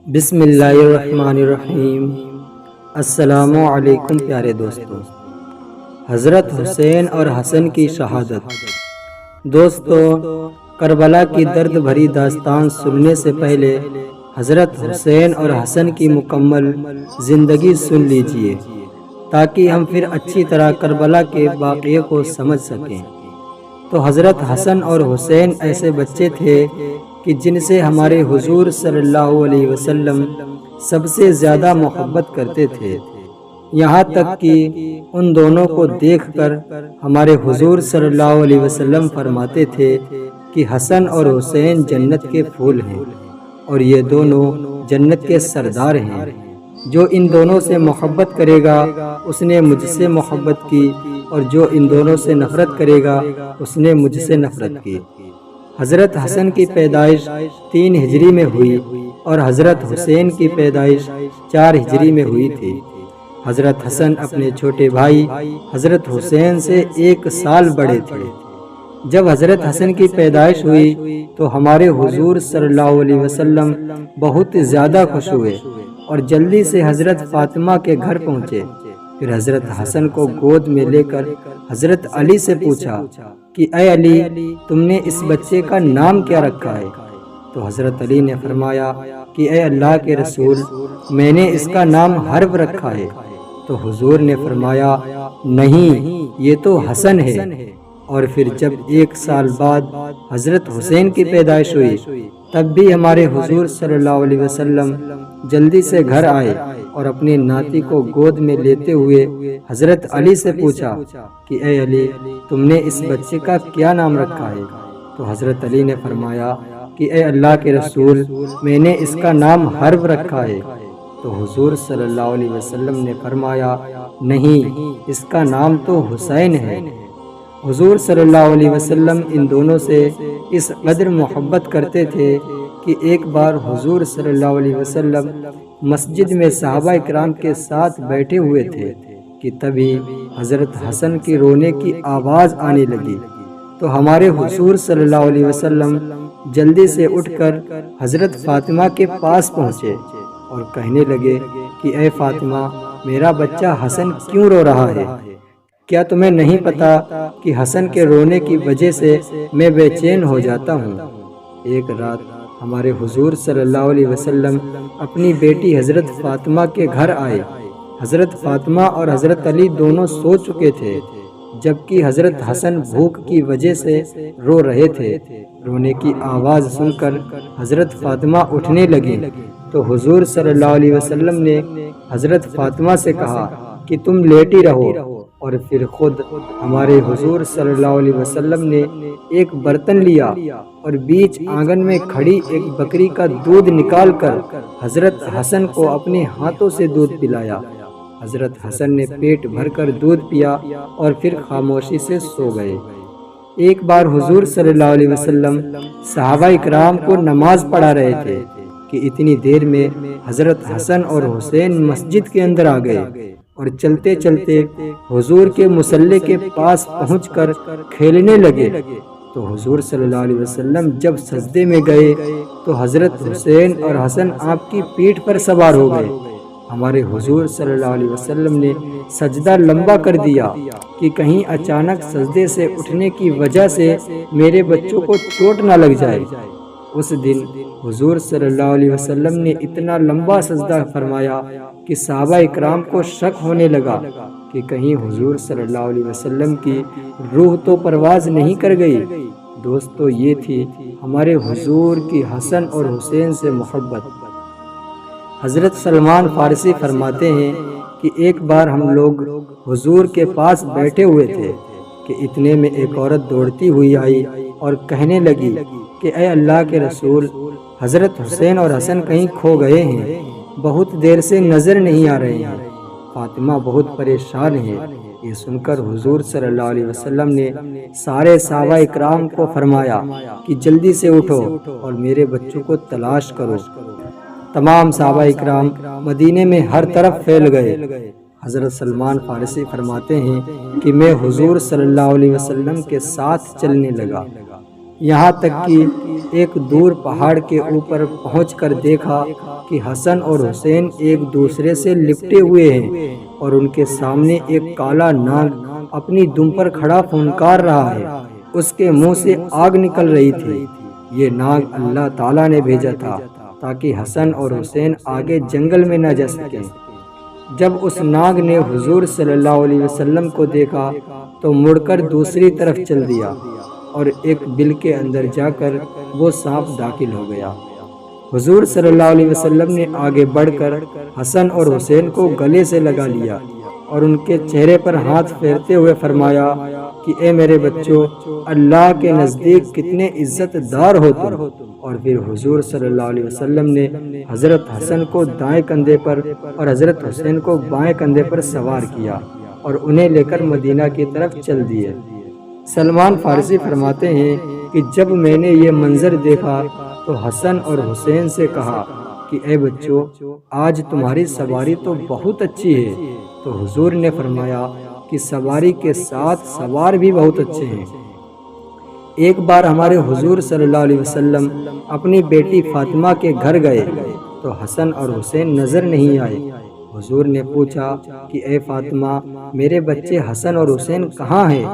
بسم اللہ الرحمن الرحیم۔ السلام علیکم پیارے دوستو، حضرت حسین اور حسن کی شہادت۔ دوستو، کربلا کی درد بھری داستان سننے سے پہلے حضرت حسین اور حسن کی مکمل زندگی سن لیجئے تاکہ ہم پھر اچھی طرح کربلا کے واقعے کو سمجھ سکیں۔ تو حضرت حسن اور حسین ایسے بچے تھے کہ جن سے ہمارے حضور صلی اللہ علیہ وسلم سب سے زیادہ محبت کرتے تھے، یہاں تک کہ ان دونوں کو دیکھ کر ہمارے حضور صلی اللہ علیہ وسلم فرماتے تھے کہ حسن اور حسین جنت کے پھول ہیں اور یہ دونوں جنت کے سردار ہیں۔ جو ان دونوں سے محبت کرے گا اس نے مجھ سے محبت کی، اور جو ان دونوں سے نفرت کرے گا اس نے مجھ سے نفرت کی۔ حضرت حسن کی پیدائش 3 ہجری میں ہوئی اور حضرت حسین کی پیدائش 4 ہجری میں ہوئی تھی۔ حضرت حسن اپنے چھوٹے بھائی حضرت حسین سے 1 سال بڑے تھے۔ جب حضرت حسن کی پیدائش ہوئی تو ہمارے حضور صلی اللہ علیہ وسلم بہت زیادہ خوش ہوئے اور جلدی سے حضرت فاطمہ کے گھر پہنچے۔ پھر حضرت حسن کو گود میں لے کر حضرت علی سے پوچھا کہ اے علی، تم نے اس بچے کا نام کیا رکھا ہے؟ تو حضرت علی نے فرمایا کہ اے اللہ کے رسول، میں نے اس کا نام حرب رکھا ہے۔ تو حضور نے فرمایا نہیں، یہ تو حسن ہے۔ اور پھر جب 1 سال بعد حضرت حسین کی پیدائش ہوئی تب بھی ہمارے حضور صلی اللہ علیہ وسلم جلدی سے گھر آئے اور اپنے ناتی کو گود میں لیتے ہوئے حضرت علی سے پوچھا کہ اے علی، تم نے اس بچے کا کیا نام رکھا ہے؟ تو حضرت علی نے فرمایا کہ اے اللہ کے رسول، میں نے اس کا نام حرب رکھا ہے۔ تو حضور صلی اللہ علیہ وسلم نے فرمایا نہیں، اس کا نام تو حسین ہے۔ حضور صلی اللہ علیہ وسلم ان دونوں سے اس قدر محبت کرتے تھے کہ ایک بار حضور صلی اللہ علیہ وسلم مسجد میں صحابہ اکرام کے ساتھ بیٹھے ہوئے تھے کہ تبھی حضرت حسن کی رونے کی آواز آنے لگی۔ تو ہمارے حضور صلی اللہ علیہ وسلم جلدی سے اٹھ کر حضرت فاطمہ کے پاس پہنچے اور کہنے لگے کہ اے فاطمہ، میرا بچہ حسن کیوں رو رہا ہے؟ کیا تمہیں نہیں پتا کہ حسن کے رونے کی وجہ سے میں بے چین ہو جاتا ہوں؟ ایک رات ہمارے حضور صلی اللہ علیہ وسلم اپنی بیٹی حضرت فاطمہ کے گھر آئے۔ حضرت فاطمہ اور حضرت علی دونوں سو چکے تھے، جبکہ حضرت حسن بھوک کی وجہ سے رو رہے تھے۔ رونے کی آواز سن کر حضرت فاطمہ اٹھنے لگیں تو حضور صلی اللہ علیہ وسلم نے حضرت فاطمہ سے کہا کہ تم لیٹی رہو، اور پھر خود ہمارے حضور صلی اللہ علیہ وسلم نے ایک برتن لیا اور بیچ آنگن میں کھڑی ایک بکری کا دودھ نکال کر حضرت حسن کو اپنے ہاتھوں سے دودھ پلایا۔ حضرت حسن نے پیٹ بھر کر دودھ پیا اور پھر خاموشی سے سو گئے۔ ایک بار حضور صلی اللہ علیہ وسلم صحابہ اکرام کو نماز پڑھا رہے تھے کہ اتنی دیر میں حضرت حسن اور حسین مسجد کے اندر آ گئے اور چلتے چلتے حضور کے مصلی کے پاس پہنچ کر کھیلنے لگے۔ تو حضور صلی اللہ علیہ وسلم جب سجدے میں گئے تو حضرت حسین اور حسن آپ کی پیٹھ پر سوار ہو گئے۔ ہمارے حضور صلی اللہ علیہ وسلم نے سجدہ لمبا کر دیا کہ کہیں اچانک سجدے سے اٹھنے کی وجہ سے میرے بچوں کو چوٹ نہ لگ جائے۔ اس دن حضور صلی اللہ علیہ وسلم نے اتنا لمبا سجدہ فرمایا کہ صحابہ اکرام کو شک ہونے لگا کہ کہیں حضور صلی اللہ علیہ وسلم کی روح تو پرواز نہیں کر گئی۔ دوستو، یہ تھی ہمارے حضور کی حسن اور حسین سے محبت۔ حضرت سلمان فارسی فرماتے ہیں کہ ایک بار ہم لوگ حضور کے پاس بیٹھے ہوئے تھے کہ اتنے میں ایک عورت دوڑتی ہوئی آئی اور کہنے لگی کہ اے اللہ کے رسول، حضرت حسین اور حسن کہیں کھو گئے ہیں، بہت دیر سے نظر نہیں آ رہے ہیں۔ فاطمہ بہت پریشان ہے۔ یہ سن کر حضور صلی اللہ علیہ وسلم نے سارے صحابہ اکرام کو فرمایا کہ جلدی سے اٹھو اور میرے بچوں کو تلاش کرو۔ تمام صحابہ اکرام مدینے میں ہر طرف پھیل گئے۔ حضرت سلمان فارسی فرماتے ہیں کہ میں حضور صلی اللہ علیہ وسلم کے ساتھ چلنے لگا۔ یہاں تک کہ ایک دور پہاڑ کے اوپر پہنچ کر دیکھا کہ حسن اور حسین ایک دوسرے سے لپٹے ہوئے ہیں اور ان کے سامنے ایک کالا ناگ اپنی دم پر کھڑا پھنکار رہا ہے۔ اس کے منہ سے آگ نکل رہی تھی۔ یہ ناگ اللہ تعالیٰ نے بھیجا تھا تاکہ حسن اور حسین آگے جنگل میں نہ جا سکیں۔ جب اس ناگ نے حضور صلی اللہ علیہ وسلم کو دیکھا تو مڑ کر دوسری طرف چل دیا اور ایک بل کے اندر جا کر وہ سانپ داخل ہو گیا۔ حضور صلی اللہ علیہ وسلم نے آگے بڑھ کر حسن اور حسین کو گلے سے لگا لیا اور ان کے چہرے پر ہاتھ پھیرتے ہوئے فرمایا کہ اے میرے بچوں، اللہ کے نزدیک کتنے عزت دار ہو تم۔ اور پھر حضور صلی اللہ علیہ وسلم نے حضرت حسن کو دائیں کندھے پر اور حضرت حسین کو بائیں کندھے پر سوار کیا اور انہیں لے کر مدینہ کی طرف چل دیے۔ سلمان فارسی فرماتے ہیں کہ جب میں نے یہ منظر دیکھا تو حسن اور حسین سے کہا کہ اے بچوں، آج تمہاری سواری تو بہت اچھی ہے۔ تو حضور نے فرمایا کہ سواری کے ساتھ سوار بھی بہت اچھے ہیں۔ ایک بار ہمارے حضور صلی اللہ علیہ وسلم اپنی بیٹی فاطمہ کے گھر گئے تو حسن اور حسین نظر نہیں آئے۔ حضور نے پوچھا کہ اے فاطمہ، میرے بچے حسن اور حسین کہاں ہیں؟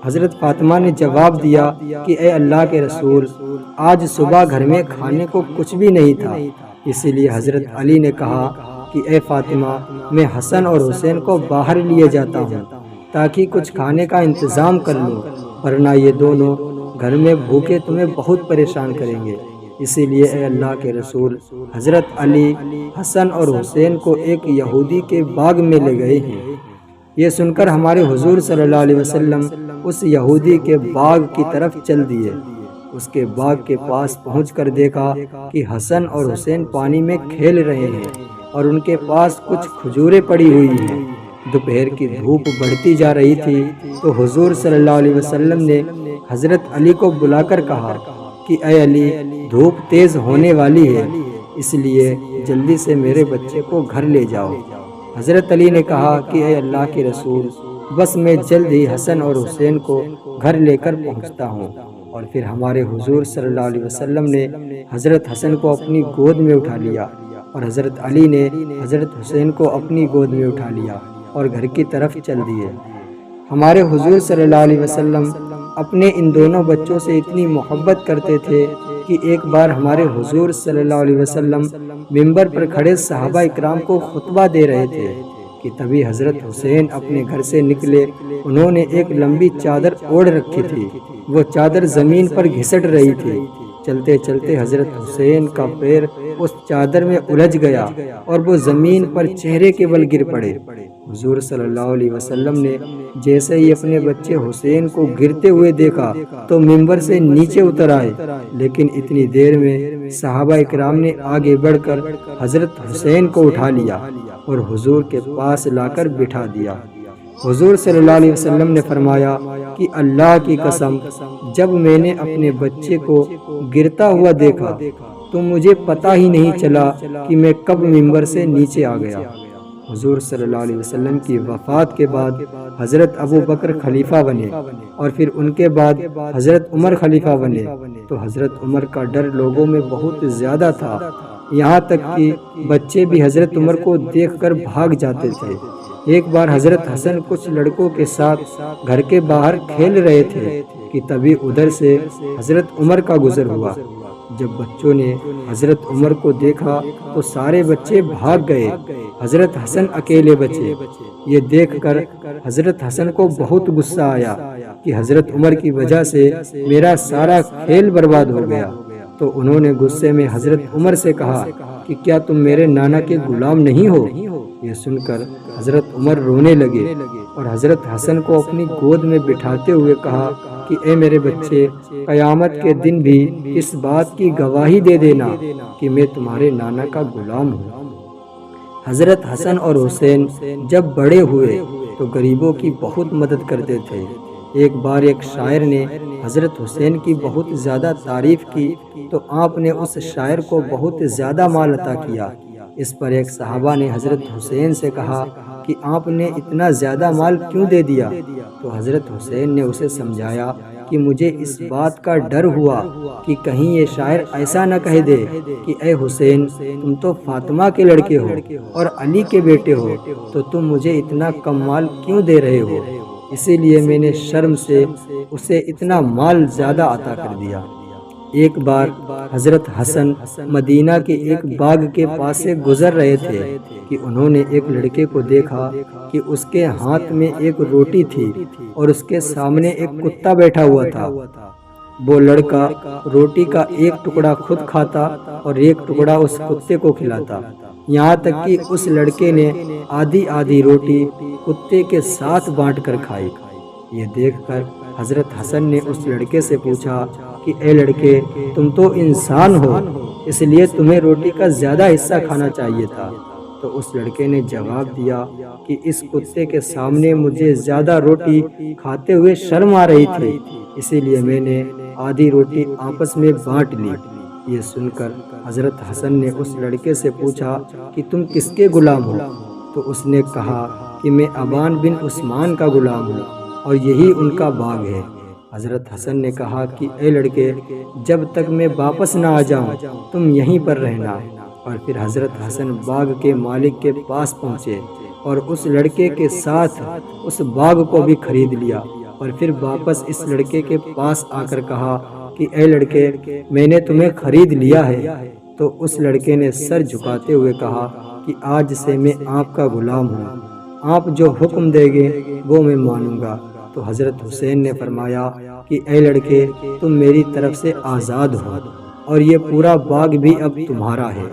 حضرت فاطمہ نے جواب دیا کہ اے اللہ کے رسول، آج صبح گھر میں کھانے کو کچھ بھی نہیں تھا، اسی لیے حضرت علی نے کہا کہ اے فاطمہ، میں حسن اور حسین کو باہر لیے جاتا ہوں تاکہ کچھ کھانے کا انتظام کر لوں، ورنہ یہ دونوں گھر میں بھوکے تمہیں بہت پریشان کریں گے۔ اسی لیے اے اللہ کے رسول، حضرت علی حسن اور حسین کو ایک یہودی کے باغ میں لے گئے ہیں۔ یہ سن کر ہمارے حضور صلی اللہ علیہ وسلم اس یہودی کے باغ کی طرف چل دیے۔ اس کے باغ کے پاس پہنچ کر دیکھا کہ حسن اور حسین پانی میں کھیل رہے ہیں اور ان کے پاس کچھ کھجوریں پڑی ہوئی ہیں۔ دوپہر کی دھوپ بڑھتی جا رہی تھی تو حضور صلی اللہ علیہ وسلم نے حضرت علی کو بلا کر کہا کہ اے علی، دھوپ تیز ہونے والی ہے، اس لیے جلدی سے میرے بچے کو گھر لے جاؤ۔ حضرت علی نے کہا کہ اے اللہ کے رسول، بس میں جلد ہی حسن اور حسین کو گھر لے کر پہنچتا ہوں۔ اور پھر ہمارے حضور صلی اللہ علیہ وسلم نے حضرت حسن کو اپنی گود میں اٹھا لیا اور حضرت علی نے حضرت حسین کو اپنی گود میں اٹھا لیا اور گھر کی طرف چل دیے۔ ہمارے حضور صلی اللہ علیہ وسلم اپنے ان دونوں بچوں سے اتنی محبت کرتے تھے کہ ایک بار ہمارے حضور صلی اللہ علیہ وسلم منبر پر کھڑے صحابہ اکرام کو خطبہ دے رہے تھے کہ تبھی حضرت حسین اپنے گھر سے نکلے۔ انہوں نے ایک لمبی چادر اوڑھ رکھی تھی، وہ چادر زمین پر گھسٹ رہی تھی۔ چلتے چلتے حضرت حسین کا پیر اس چادر میں الجھ گیا اور وہ زمین پر چہرے کے بل گر پڑے۔ حضور صلی اللہ علیہ وسلم نے جیسے ہی اپنے بچے حسین کو گرتے ہوئے دیکھا تو منبر سے نیچے اتر آئے، لیکن اتنی دیر میں صحابہ اکرام نے آگے بڑھ کر حضرت حسین کو اٹھا لیا اور حضور کے پاس لا کر بٹھا دیا۔ حضور صلی اللہ علیہ وسلم نے فرمایا کہ اللہ کی قسم، جب میں نے اپنے بچے کو گرتا ہوا دیکھا تو مجھے پتہ ہی نہیں چلا کہ میں کب منبر سے نیچے آ گیا۔ حضور صلی اللہ علیہ وسلم کی وفات کے بعد حضرت ابو بکر خلیفہ بنے اور پھر ان کے بعد حضرت عمر خلیفہ بنے، تو حضرت عمر کا ڈر لوگوں میں بہت زیادہ تھا، یہاں تک کہ بچے بھی حضرت عمر کو دیکھ کر بھاگ جاتے تھے۔ ایک بار حضرت حسن کچھ لڑکوں کے ساتھ گھر کے باہر کھیل رہے تھے کہ تبھی ادھر سے حضرت عمر کا گزر ہوا۔ جب بچوں نے حضرت عمر کو دیکھا تو سارے بچے بھاگ گئے، حضرت حسن اکیلے بچے۔ یہ دیکھ کر حضرت حسن کو بہت غصہ آیا کہ حضرت عمر کی وجہ سے میرا سارا کھیل برباد ہو گیا۔ تو انہوں نے غصے میں حضرت عمر سے کہا کہ کیا تم میرے نانا کے غلام نہیں ہو؟ یہ سن کر حضرت عمر رونے لگے اور حضرت حسن کو اپنی گود میں بٹھاتے ہوئے کہا کہ اے میرے بچے، قیامت کے دن بھی اس بات کی گواہی دے دینا کہ میں تمہارے نانا کا غلام ہوں۔ حضرت حسن اور حسین جب بڑے ہوئے تو غریبوں کی بہت مدد کرتے تھے۔ ایک بار ایک شاعر نے حضرت حسین کی بہت زیادہ تعریف کی تو آپ نے اس شاعر کو بہت زیادہ مال عطا کیا۔ اس پر ایک صحابہ نے حضرت حسین سے کہا کہ آپ نے اتنا زیادہ مال کیوں دے دیا؟ تو حضرت حسین نے اسے سمجھایا کہ مجھے اس بات کا ڈر ہوا کہ کہیں یہ شاعر ایسا نہ کہہ دے کہ اے حسین، تم تو فاطمہ کے لڑکے ہو اور علی کے بیٹے ہو، تو تم مجھے اتنا کم مال کیوں دے رہے ہو؟ اسی لیے میں نے شرم سے اسے اتنا مال زیادہ عطا کر دیا۔ ایک بار حضرت حسن مدینہ کے ایک باغ کے پاس سے گزر رہے تھے کہ انہوں نے ایک لڑکے کو دیکھا کہ اس کے ہاتھ میں ایک روٹی تھی اور اس کے سامنے ایک کتا بیٹھا ہوا تھا۔ وہ لڑکا روٹی کا ایک ٹکڑا خود کھاتا اور ایک ٹکڑا اس کتے کو کھلاتا، یہاں تک کہ اس لڑکے نے آدھی آدھی روٹی کتے کے ساتھ بانٹ کر کھائی۔ یہ دیکھ کر حضرت حسن نے اس لڑکے سے پوچھا کہ اے لڑکے، تم تو انسان ہو، اس لیے تمہیں روٹی کا زیادہ حصہ کھانا چاہیے تھا۔ تو اس لڑکے نے جواب دیا کہ اس کتے کے سامنے مجھے زیادہ روٹی کھاتے ہوئے شرم آ رہی تھی، اسی لیے میں نے آدھی روٹی آپس میں بانٹ لی۔ یہ سن کر حضرت حسن نے اس لڑکے سے پوچھا کہ تم کس کے غلام ہو؟ تو اس نے کہا کہ میں ابان بن عثمان کا غلام ہوں اور یہی ان کا باغ ہے۔ حضرت حسن نے کہا کہ اے لڑکے، جب تک میں واپس نہ آ جاؤں تم یہیں پر رہنا۔ اور پھر حضرت حسن باغ کے مالک کے پاس پہنچے اور اس لڑکے کے ساتھ اس باغ کو بھی خرید لیا، اور پھر واپس اس لڑکے کے پاس آ کر کہا کہ اے لڑکے، میں نے تمہیں خرید لیا ہے۔ تو اس لڑکے نے سر جھکاتے ہوئے کہا کہ آج سے میں آپ کا غلام ہوں، آپ جو حکم دیں گے وہ میں مانوں گا۔ تو حضرت حسین نے فرمایا کہ اے لڑکے، تم میری طرف سے آزاد ہو اور یہ پورا باغ بھی اب تمہارا ہے۔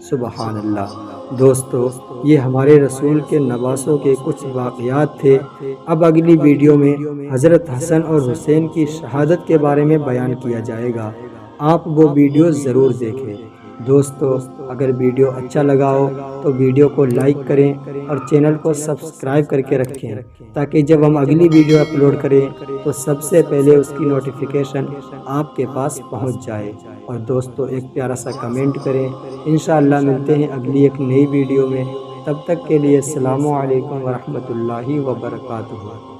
سبحان اللہ۔ دوستو، یہ ہمارے رسول کے نواسوں کے کچھ واقعات تھے۔ اب اگلی ویڈیو میں حضرت حسن اور حسین کی شہادت کے بارے میں بیان کیا جائے گا، آپ وہ ویڈیو ضرور دیکھیں۔ دوستو، اگر ویڈیو اچھا لگا ہو تو ویڈیو کو لائک کریں اور چینل کو سبسکرائب کر کے رکھیں، تاکہ جب ہم اگلی ویڈیو اپلوڈ کریں تو سب سے پہلے اس کی نوٹیفیکیشن آپ کے پاس پہنچ جائے۔ اور دوستو، ایک پیارا سا کمنٹ کریں۔ انشاءاللہ ملتے ہیں اگلی ایک نئی ویڈیو میں، تب تک کے لیے السلام علیکم ورحمۃ اللہ وبرکاتہ۔